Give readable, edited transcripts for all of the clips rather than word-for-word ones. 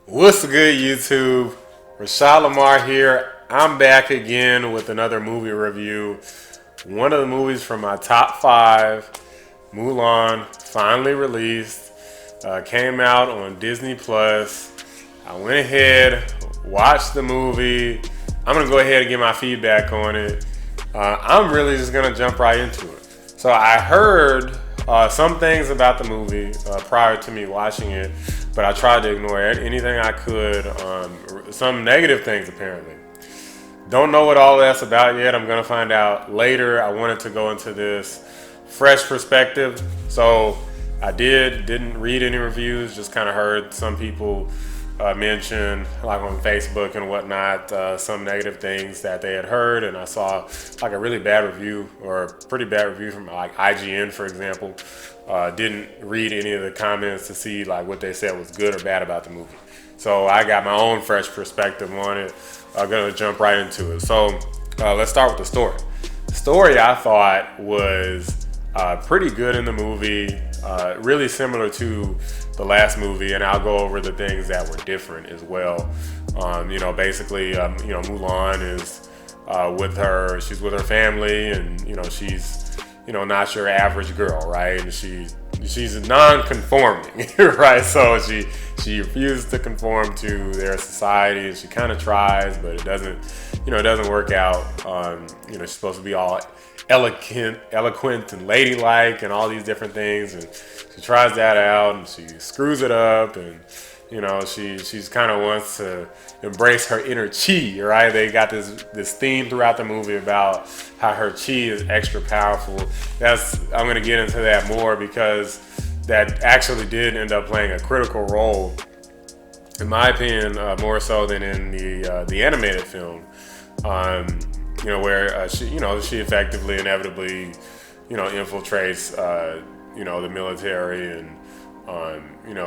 What's good, YouTube? Roshad Lamar here. I'm back again with another movie review. One of the movies from my top five, Mulan, finally released. Came out on Disney Plus. I went ahead, watched the movie. I'm gonna go ahead and get my feedback on it. I'm really just gonna jump right into it. So I heard some things about the movie prior to me watching it, but I tried to ignore anything I could. Some negative things apparently. Don't know what all that's about yet. I'm gonna find out later. I wanted to go into this fresh perspective, so I didn't read any reviews. Just kind of heard some people mention, like on Facebook and whatnot, some negative things that they had heard, and I saw like a really bad review or a pretty bad review from like IGN, for example. Didn't read any of the comments to see like what they said was good or bad about the movie. So I got my own fresh perspective on it. I'm gonna jump right into it. So let's start with the story. The story I thought was pretty good in the movie, really similar to the last movie, and I'll go over the things that were different as well. Basically, Mulan is she's with her family, and she's not your average girl, right? And she's non-conforming, right? So she refuses to conform to their society, and she kind of tries, but it doesn't work out. She's supposed to be all eloquent and ladylike and all these different things, and she tries that out and she screws it up, and she's kind of wants to embrace her inner chi, right? They got this theme throughout the movie about how her chi is extra powerful. I'm going to get into that more because that actually did end up playing a critical role, in my opinion, more so than in the animated film. Where she effectively, inevitably, infiltrates, the military and,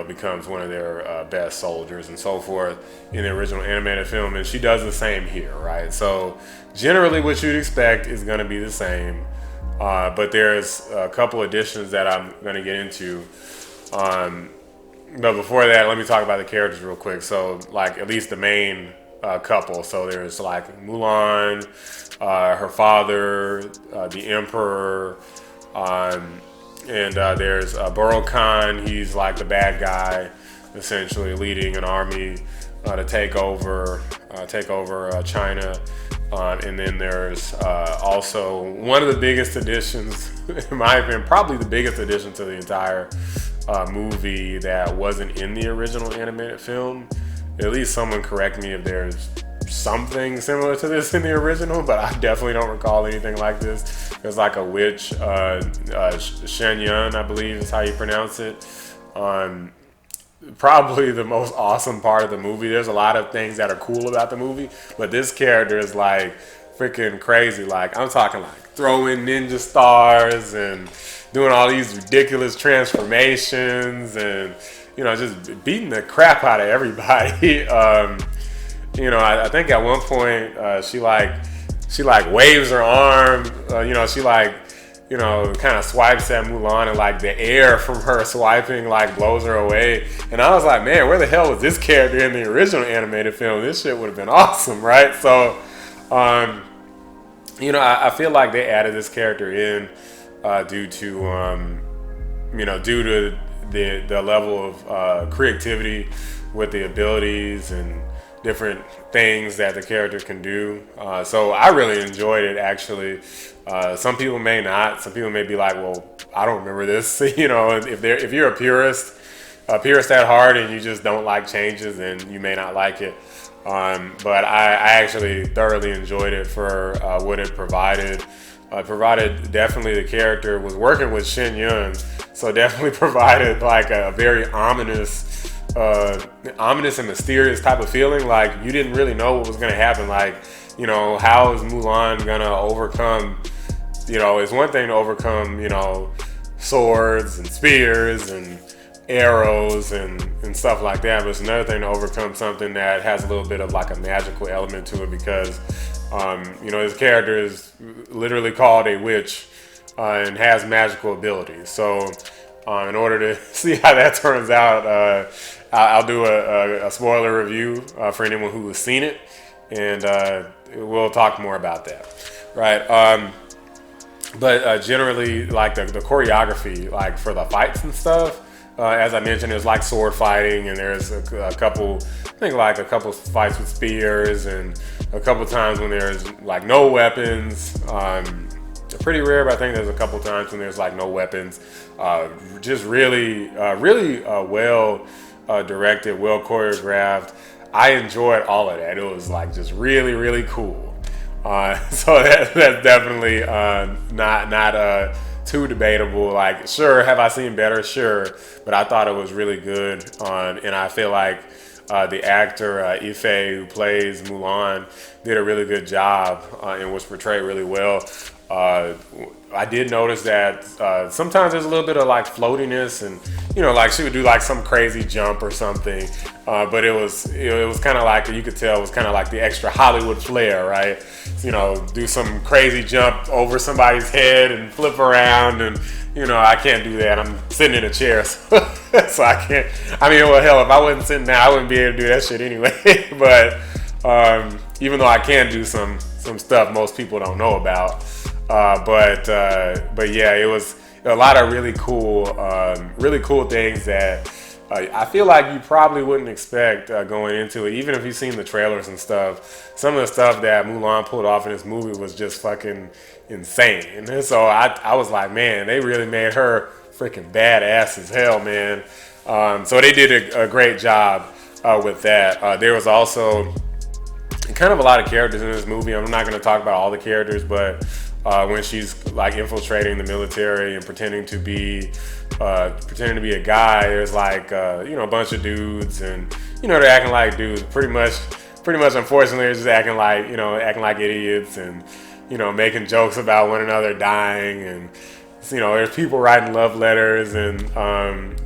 becomes one of their best soldiers and so forth in the original animated film, and she does the same here, right? So generally, what you'd expect is going to be the same, but there's a couple additions that I'm going to get into. But before that, let me talk about the characters real quick. So, like, at least the main couple. So there's like Mulan, her father, the emperor, and there's Burro Khan. He's like the bad guy, essentially leading an army to take over China. And then there's also one of the biggest additions, in my opinion, probably the biggest addition to the entire movie that wasn't in the original animated film. At least someone correct me if there's something similar to this in the original, but I definitely don't recall anything like this. There's like a witch, Shen Yun, I believe is how you pronounce it. Probably the most awesome part of the movie. There's a lot of things that are cool about the movie, but this character is like freaking crazy. Like, I'm talking like throwing ninja stars and doing all these ridiculous transformations and just beating the crap out of everybody. I think at one point she waves her arm. She kind of swipes at Mulan, and like the air from her swiping like blows her away. And I was like, man, where the hell was this character in the original animated film? This shit would have been awesome, right? So, I feel like they added this character in due to the level of creativity with the abilities and different things that the character can do. So I really enjoyed it, actually. Some people may not. Some people may be like, well, I don't remember this. If you're a purist at heart and you just don't like changes, then you may not like it. But I actually thoroughly enjoyed it for what it provided. Definitely, the character was working with Shen Yun, so definitely provided like a very ominous and mysterious type of feeling. Like, you didn't really know what was gonna happen. Like, how is Mulan gonna overcome? It's one thing to overcome, swords and spears and arrows and stuff like that, but it's another thing to overcome something that has a little bit of like a magical element to it, because his character is literally called a witch and has magical abilities. So In order to see how that turns out, I'll do a spoiler review for anyone who has seen it, and we'll talk more about that, right? But generally, like the choreography, like for the fights and stuff, as I mentioned, there's like sword fighting, and there's a couple, I think like a couple fights with spears, and a couple times when there's like no weapons. Pretty rare, but I think there's a couple times when there's like no weapons. Just really well directed, well choreographed. I enjoyed all of that. It was like just really cool. So that's definitely not too debatable. Like, sure, have I seen better? Sure, but I thought it was really good. And I feel like the actor Ife, who plays Mulan, did a really good job and was portrayed really well. I did notice that sometimes there's a little bit of like floatiness, and like she would do like some crazy jump or something, but it was kind of like, you could tell it was kind of like the extra Hollywood flair, right? Do some crazy jump over somebody's head and flip around, and I can't do that. I'm sitting in a chair, so I can't. I mean, well, hell, if I wasn't sitting down, I wouldn't be able to do that shit anyway. But even though I can do some stuff most people don't know about. But yeah, it was a lot of really cool things that I feel like you probably wouldn't expect going into it, even if you've seen the trailers and stuff. Some of the stuff that Mulan pulled off in this movie was just fucking insane. And so I was like, man, they really made her freaking badass as hell, man. So they did a great job with that. There was also kind of a lot of characters in this movie. I'm not going to talk about all the characters, but when she's like infiltrating the military and pretending to be a guy, there's like a bunch of dudes, and they're acting like dudes. Pretty much, unfortunately, they're just acting like idiots, and making jokes about one another dying, and there's people writing love letters and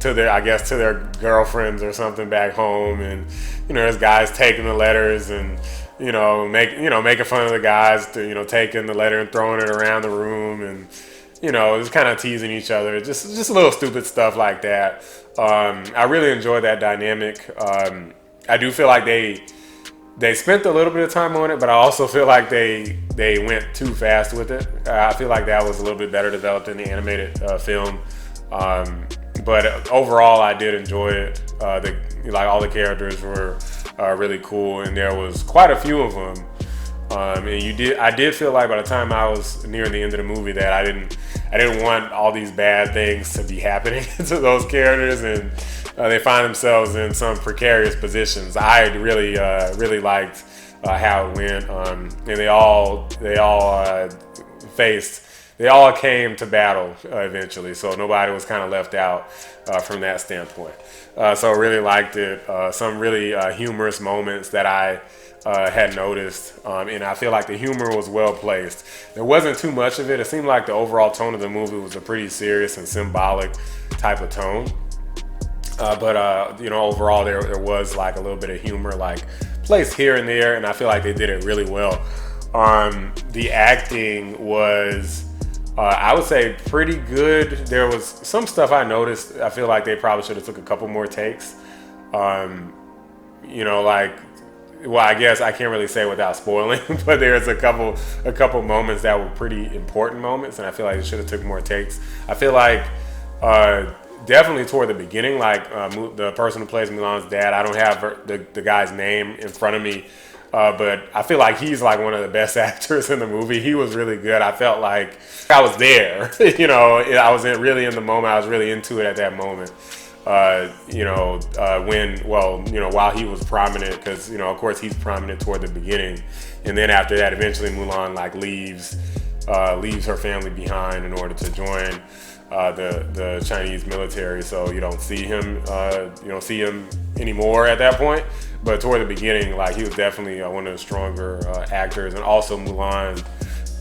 to their girlfriends or something back home, and there's guys taking the letters and making fun of the guys, taking the letter and throwing it around the room, and just kind of teasing each other, just a little stupid stuff like that. I really enjoyed that dynamic. I do feel like they spent a little bit of time on it, but I also feel like they went too fast with it. I feel like that was a little bit better developed in the animated film. But overall, I did enjoy it. All the characters were really cool, and there was quite a few of them. I did feel like by the time I was nearing the end of the movie that I didn't want all these bad things to be happening to those characters, and they find themselves in some precarious positions. I really liked how it went, and they all came to battle eventually, so nobody was kind of left out from that standpoint. So I really liked it. Some really humorous moments that I had noticed, and I feel like the humor was well placed. There wasn't too much of it. It seemed like the overall tone of the movie was a pretty serious and symbolic type of tone. But overall there was like a little bit of humor like placed here and there, and I feel like they did it really well. The acting was, I would say, pretty good. There was some stuff I noticed. I feel like they probably should have took a couple more takes. Well, I guess I can't really say without spoiling, but there's a couple moments that were pretty important moments, and I feel like they should have took more takes. I feel like definitely toward the beginning, like the person who plays Mulan's dad, I don't have the guy's name in front of me, but I feel like he's like one of the best actors in the movie. He was really good. I felt like I was there. I was really in the moment. I was really into it at that moment. While he was prominent, because of course he's prominent toward the beginning, and then after that, eventually Mulan like leaves her family behind in order to join the Chinese military. So you don't see him anymore at that point. But toward the beginning, like he was definitely one of the stronger actors, and also Mulan.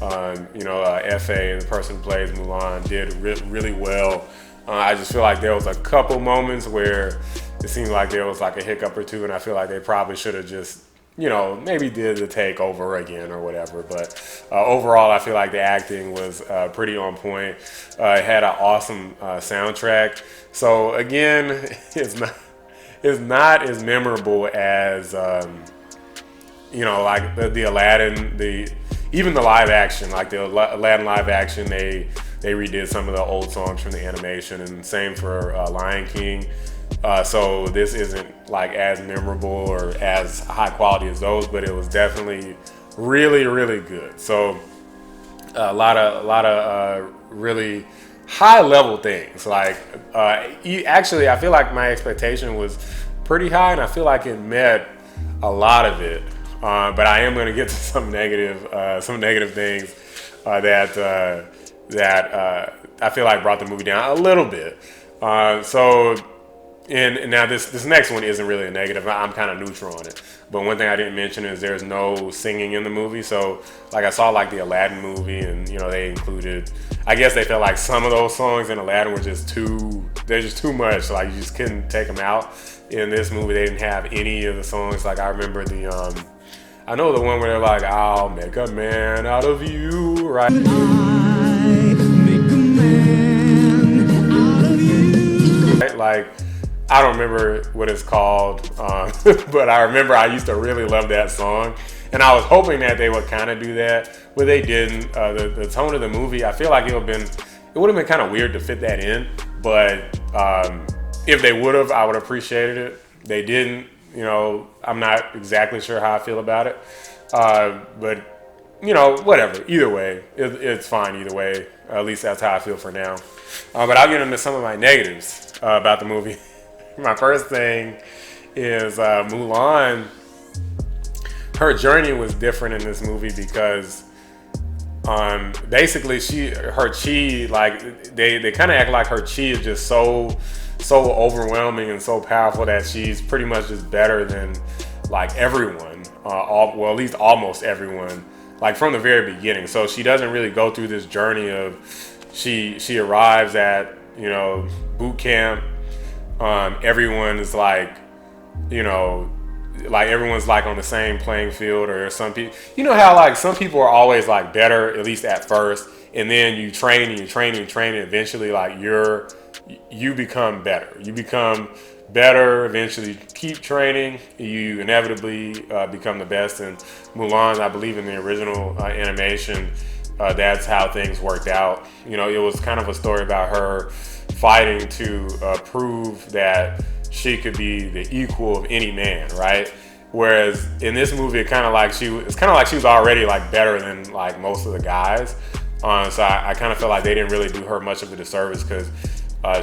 Fa, the person who plays Mulan, did really well. I just feel like there was a couple moments where it seemed like there was like a hiccup or two, and I feel like they probably should have just maybe did the take over again or whatever. But overall, I feel like the acting was pretty on point. It had an awesome soundtrack. So again, it's not as memorable as like the Aladdin, even the live action, like the Aladdin live action. They redid some of the old songs from the animation, and same for Lion King. So this isn't like as memorable or as high quality as those, but it was definitely really, really good. So a lot of really high level things. Like actually, I feel like my expectation was pretty high, and I feel like it met a lot of it. But I am going to get to some negative things that I feel like brought the movie down a little bit. And now this next one isn't really a negative. I'm kind of neutral on it. But one thing I didn't mention is there's no singing in the movie. So like I saw like the Aladdin movie, and they included. I guess they felt like some of those songs in Aladdin were just they're just too much. Like you just couldn't take them out. In this movie, they didn't have any of the songs. Like I remember I know the one where they're like, "I'll make a man out of you," right? I make a man out of you. Right? Like, I don't remember what it's called, but I remember I used to really love that song, and I was hoping that they would kind of do that, but they didn't. The tone of the movie, I feel like it would have been kind of weird to fit that in, but if they would have, I would have appreciated it. They didn't. I'm not exactly sure how I feel about it, but whatever. Either way, it's fine. Either way, at least that's how I feel for now. But I'll get into some of my negatives about the movie. My first thing is Mulan. Her journey was different in this movie because basically her chi, like they kind of act like her chi is just so overwhelming and so powerful that she's pretty much just better than like everyone, at least almost everyone, like from the very beginning. So she doesn't really go through this journey of she arrives at boot camp. Everyone is like everyone's like on the same playing field, or some people, how like some people are always like better, at least at first, and then you train and you train and you train, and eventually like you become better. You become better. Eventually, keep training. You inevitably become the best. And Mulan, I believe in the original animation, that's how things worked out. It was kind of a story about her fighting to prove that she could be the equal of any man, right? Whereas in this movie, it's kind of like she was already like better than like most of the guys. So I kind of felt like they didn't really do her much of a disservice because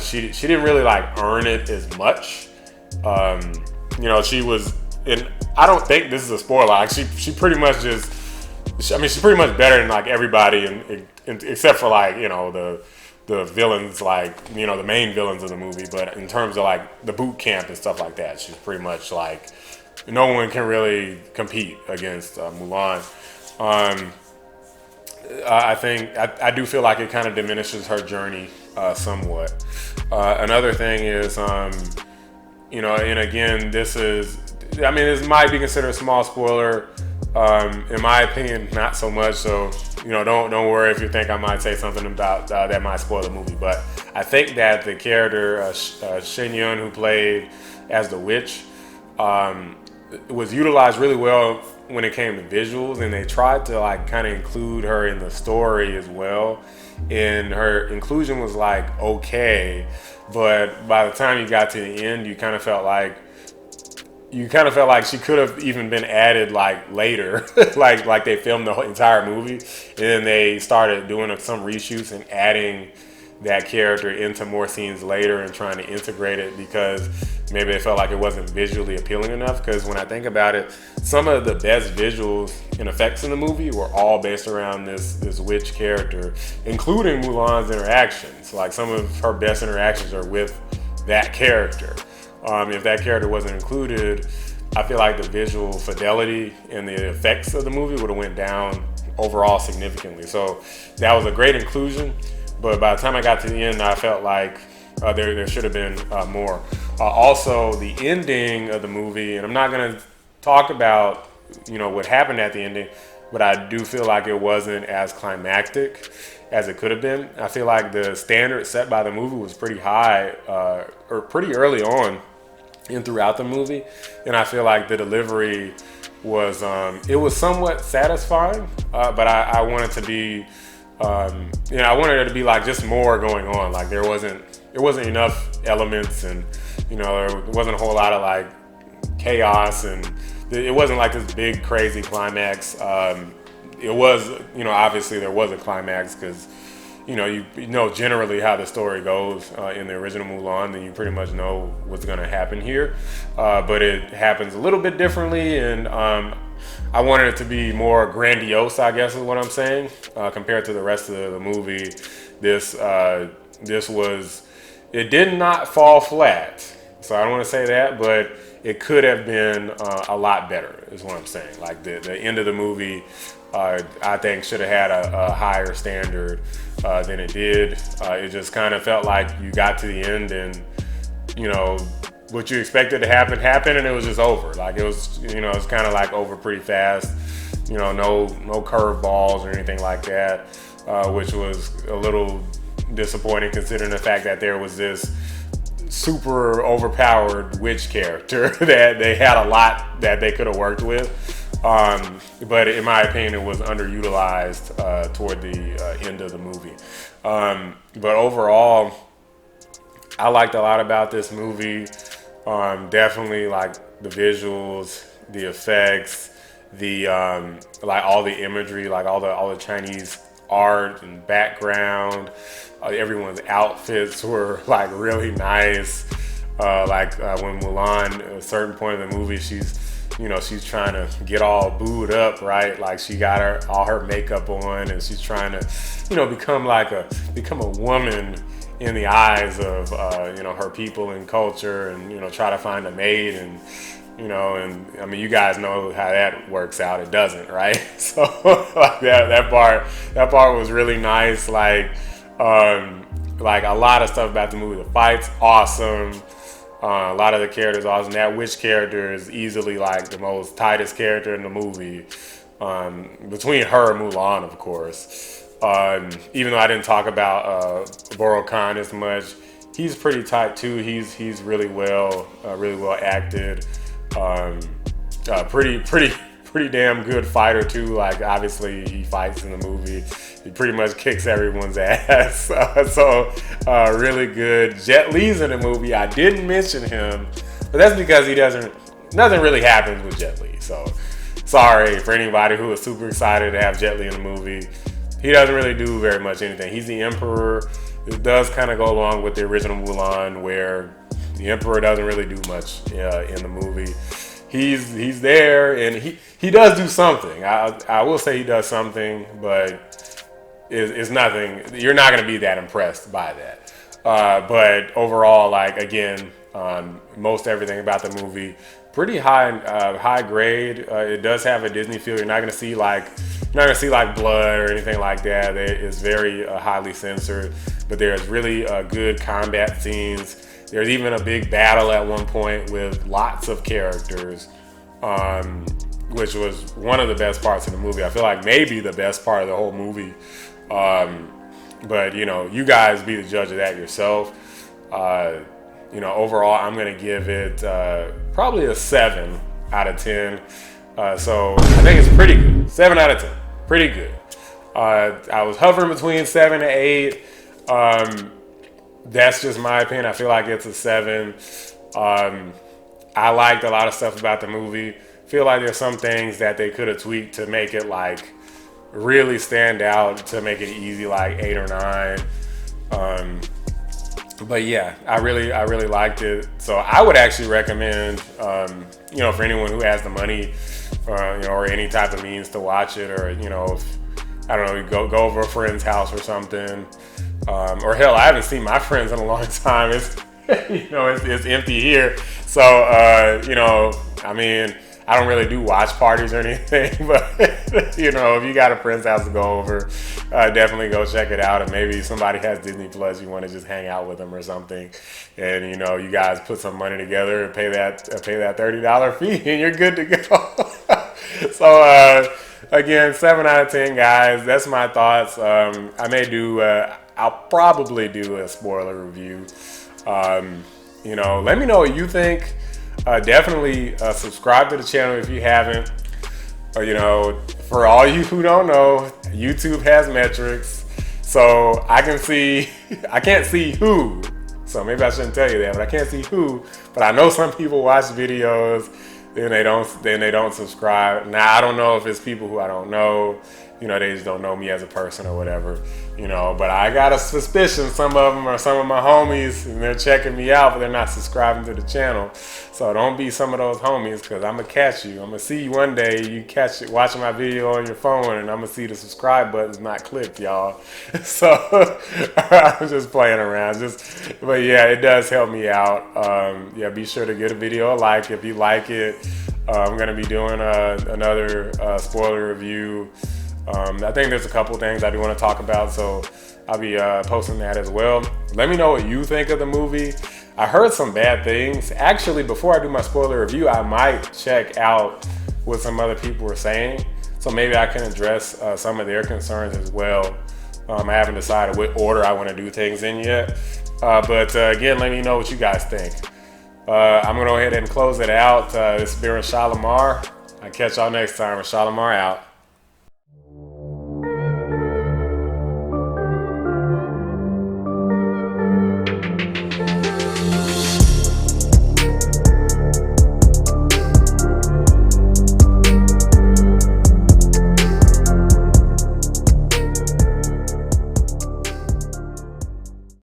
she didn't really like earn it as much. She was, and I don't think this is a spoiler. Like she pretty much just, she's pretty much better than like everybody, and except for like the villains, like the main villains of the movie. But in terms of like the boot camp and stuff like that, she's pretty much like no one can really compete against Mulan. I think I do feel like it kind of diminishes her journey somewhat. Another thing is, and again, this might be considered a small spoiler. In my opinion, not so much. So, don't worry if you think I might say something about that might spoil the movie. But I think that the character Shen Yun, who played as the witch, was utilized really well when it came to visuals, and they tried to like kind of include her in the story as well. And her inclusion was like okay, but by the time you got to the end, you kind of felt like she could have even been added like later, like they filmed the whole entire movie, and then they started doing some reshoots and adding that character into more scenes later and trying to integrate it because maybe they felt like it wasn't visually appealing enough. Because when I think about it, some of the best visuals and effects in the movie were all based around this witch character, including Mulan's interactions. Like some of her best interactions are with that character. If that character wasn't included, I feel like the visual fidelity and the effects of the movie would have went down overall significantly. So that was a great inclusion, but by the time I got to the end, I felt like there should have been more. Also, the ending of the movie, and I'm not going to talk about what happened at the ending, but I do feel like it wasn't as climactic as it could have been. I feel like the standard set by the movie was pretty high, or pretty early on and throughout the movie, and I feel like the delivery was it was somewhat satisfying, but I wanted to be, I wanted there to be like just more going on. Like there wasn't enough elements, and there wasn't a whole lot of like chaos, and it wasn't like this big crazy climax. It was, obviously there was a climax because, you know generally how the story goes in the original Mulan, then you pretty much know what's going to happen here. But it happens a little bit differently, and I wanted it to be more grandiose, I guess is what I'm saying, compared to the rest of the movie. This it did not fall flat. So I don't want to say that, but it could have been a lot better, is what I'm saying. Like the end of the movie, I think should have had a higher standard than it did. It just kind of felt like you got to the end, and what you expected to happen happened, and it was just over. Like it was, it's kind of like over pretty fast. No curveballs or anything like that, which was a little disappointing considering the fact that there was this super overpowered witch character that they had a lot that they could have worked with. But in my opinion, it was underutilized toward the end of the movie. But overall, I liked a lot about this movie. Definitely like the visuals, the effects, the like all the imagery, like all the Chinese art and background. Everyone's outfits were like really nice. When Mulan, at a certain point in the movie, she's trying to get all booed up, right? Like she got all her makeup on, and she's trying to, become a woman in the eyes of, her people and culture, and, try to find a mate, and, and I mean, you guys know how that works out. It doesn't, right? So like that part was really nice. Like a lot of stuff about the movie. The fight's awesome. A lot of the characters are awesome. That witch character is easily like the most tightest character in the movie, between her and Mulan, of course. Even though I didn't talk about Boro Khan as much, he's pretty tight too. He's really well acted. Pretty damn good fighter too. Like obviously he fights in the movie. He pretty much kicks everyone's ass. Really good. Jet Li's in the movie. I didn't mention him, but that's because nothing really happens with Jet Li. So sorry for anybody who is super excited to have Jet Li in the movie. He doesn't really do very much anything. He's the Emperor. It does kind of go along with the original Mulan, where the Emperor doesn't really do much in the movie. He's there, and he does do something. I will say he does something, but it's nothing. You're not going to be that impressed by that. But overall, like again, most everything about the movie pretty high grade. It does have a Disney feel. You're not going to see like blood or anything like that. It's very highly censored, but there's really good combat scenes. There's even a big battle at one point with lots of characters, which was one of the best parts of the movie. I feel like maybe the best part of the whole movie. But you guys be the judge of that yourself. Overall, I'm gonna give it probably a 7 out of 10. So I think it's pretty good. 7 out of 10, pretty good. I was hovering between 7 and 8. That's just my opinion. I feel like it's a 7. I liked a lot of stuff about the movie. Feel like there's some things that they could have tweaked to make it like really stand out, to make it easy, like 8 or 9. But yeah, I really liked it. So I would actually recommend, for anyone who has the money, or any type of means to watch it, or if, I don't know, you go over a friend's house or something. Or hell, I haven't seen my friends in a long time. It's it's empty here. So I mean, I don't really do watch parties or anything, but if you got a friend's house to go over, definitely go check it out. And maybe somebody has Disney Plus, you want to just hang out with them or something, and you guys put some money together and pay that $30 fee, and you're good to go. So again, 7 out of 10, guys. That's my thoughts. I may do. I'll probably do a spoiler review. Let me know what you think. Definitely subscribe to the channel if you haven't. For all you who don't know, YouTube has metrics, so I can see. I can't see who. So maybe I shouldn't tell you that, but I can't see who. But I know some people watch videos, then they don't subscribe. Now I don't know if it's people who I don't know. They just don't know me as a person or whatever. But I got a suspicion some of them are some of my homies, and they're checking me out, but they're not subscribing to the channel. So don't be some of those homies, because I'm gonna catch you. I'm gonna see you one day. You catch it watching my video on your phone, and I'm gonna see the subscribe button's not clicked, y'all. So I'm just playing around. But yeah, it does help me out. Yeah, be sure to give a video a like if you like it. I'm gonna be doing another spoiler review. I think there's a couple things I do want to talk about, so I'll be posting that as well. Let me know what you think of the movie. I heard some bad things. Actually, before I do my spoiler review, I might check out what some other people were saying, so maybe I can address some of their concerns as well. I haven't decided what order I want to do things in yet, but again, let me know what you guys think. I'm going to go ahead and close it out. This has been Roshad Lamar. I'll catch y'all next time. Roshad Lamar out.